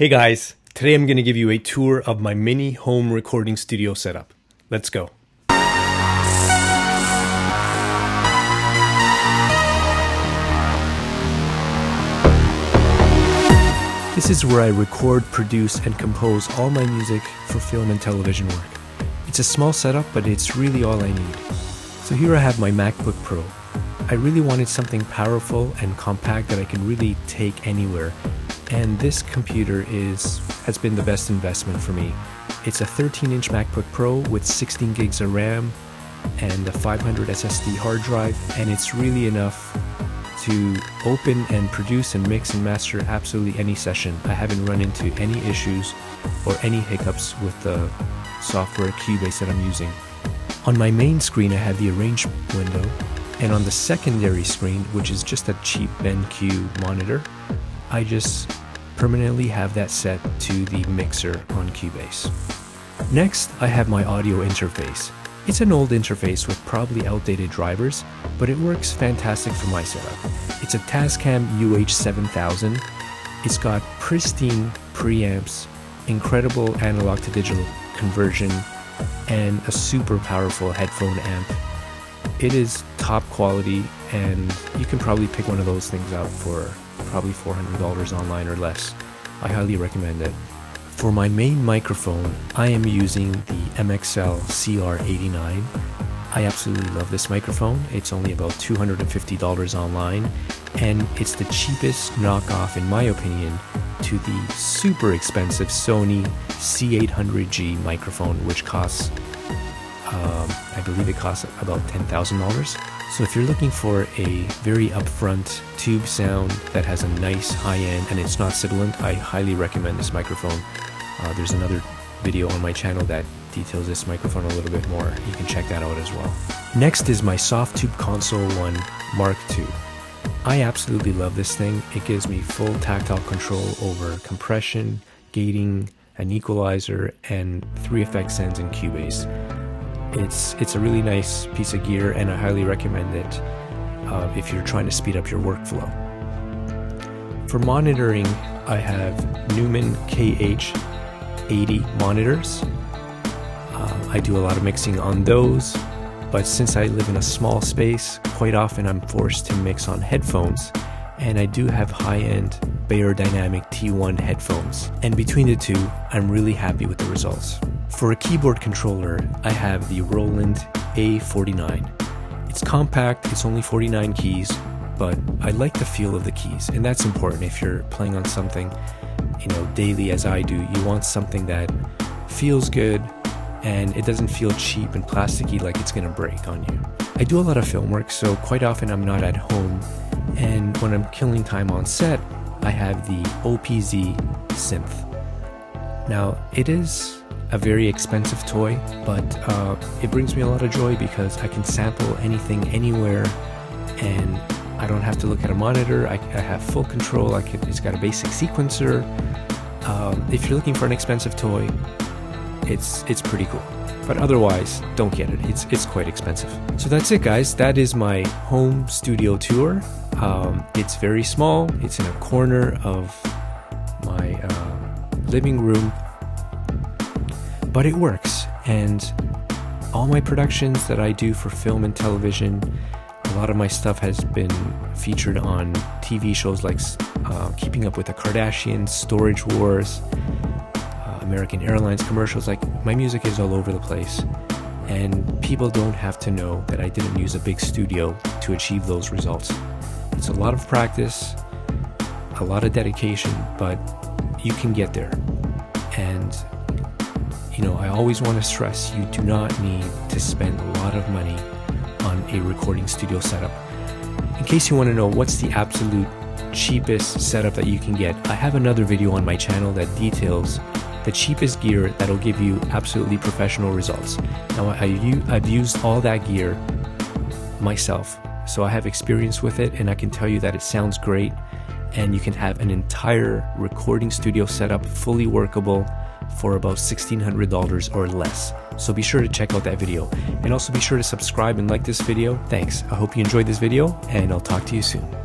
Hey guys, today I'm going to give you a tour of my mini home recording studio setup. Let's go. This is where I record, produce, and compose all my music for film and television work. It's a small setup, but it's really all I need. So here I have my MacBook Pro. I really wanted something powerful and compact that I can really take anywhere. And this computer has been the best investment for me. It's a 13-inch MacBook Pro with 16 gigs of RAM and a 500 SSD hard drive, and it's really enough to open and produce and mix and master absolutely any session. I haven't run into any issues or any hiccups with the software Cubase that I'm using. On my main screen I have the arrange window, and on the secondary screen, which is just a cheap BenQ monitor, I just permanently have that set to the mixer on Cubase. Next, I have my audio interface. It's an old interface with probably outdated drivers, but it works fantastic for my setup. It's a Tascam Uh-7000. It's got pristine preamps, incredible analog to digital conversion, and a super powerful headphone amp. It is top quality, and you can probably pick one of those things out for probably $400 online or less. I highly recommend it. For my main microphone, I am using the MXL CR 89. I absolutely love this microphone. It's only about $250 online, and it's the cheapest knockoff, in my opinion, to the super expensive Sony C800G microphone, which costs, I believe it costs about $10,000. So if you're looking for a very upfront tube sound that has a nice high end and it's not sibilant, I highly recommend this microphone. There's another video on my channel that details this microphone a little bit more. You can check that out as well. Next is my Softube Console 1 Mark II. I absolutely love this thing. It gives me full tactile control over compression, gating, an equalizer, and 3 effect sends in Cubase. It's a really nice piece of gear, and I highly recommend it if you're trying to speed up your workflow. For monitoring, I have Neumann KH80 monitors. I do a lot of mixing on those, but since I live in a small space, quite often I'm forced to mix on headphones, and I do have high-end Beyerdynamic T1 headphones, and between the two, I'm really happy with the results. For a keyboard controller, I have the Roland A49. It's compact, it's only 49 keys, but I like the feel of the keys, and that's important if you're playing on something, daily as I do. You want something that feels good, and it doesn't feel cheap and plasticky like it's gonna break on you. I do a lot of film work, so quite often I'm not at home, and when I'm killing time on set, I have the OPZ Synth. Now, it is a very expensive toy, but it brings me a lot of joy because I can sample anything anywhere, and I don't have to look at a monitor. I have full control. It's got a basic sequencer. If you're looking for an expensive toy, it's pretty cool. But otherwise, don't get it. It's quite expensive. So that's it, guys. That is my home studio tour. It's very small. It's in a corner of my living room, but it works. And all my productions that I do for film and television, a lot of my stuff has been featured on TV shows like Keeping Up with the Kardashians, Storage Wars, American Airlines commercials. Like, my music is all over the place, and people don't have to know that I didn't use a big studio to achieve those results. It's a lot of practice, a lot of dedication, but you can get there. And I always want to stress, you do not need to spend a lot of money on a recording studio setup. In case you want to know what's the absolute cheapest setup that you can get, I have another video on my channel that details the cheapest gear that'll give you absolutely professional results. Now, I've used all that gear myself, so I have experience with it, and I can tell you that it sounds great, and you can have an entire recording studio setup fully workable for about $1,600 or less. So be sure to check out that video, and also be sure to subscribe and like this video. Thanks. I hope you enjoyed this video, and I'll talk to you soon.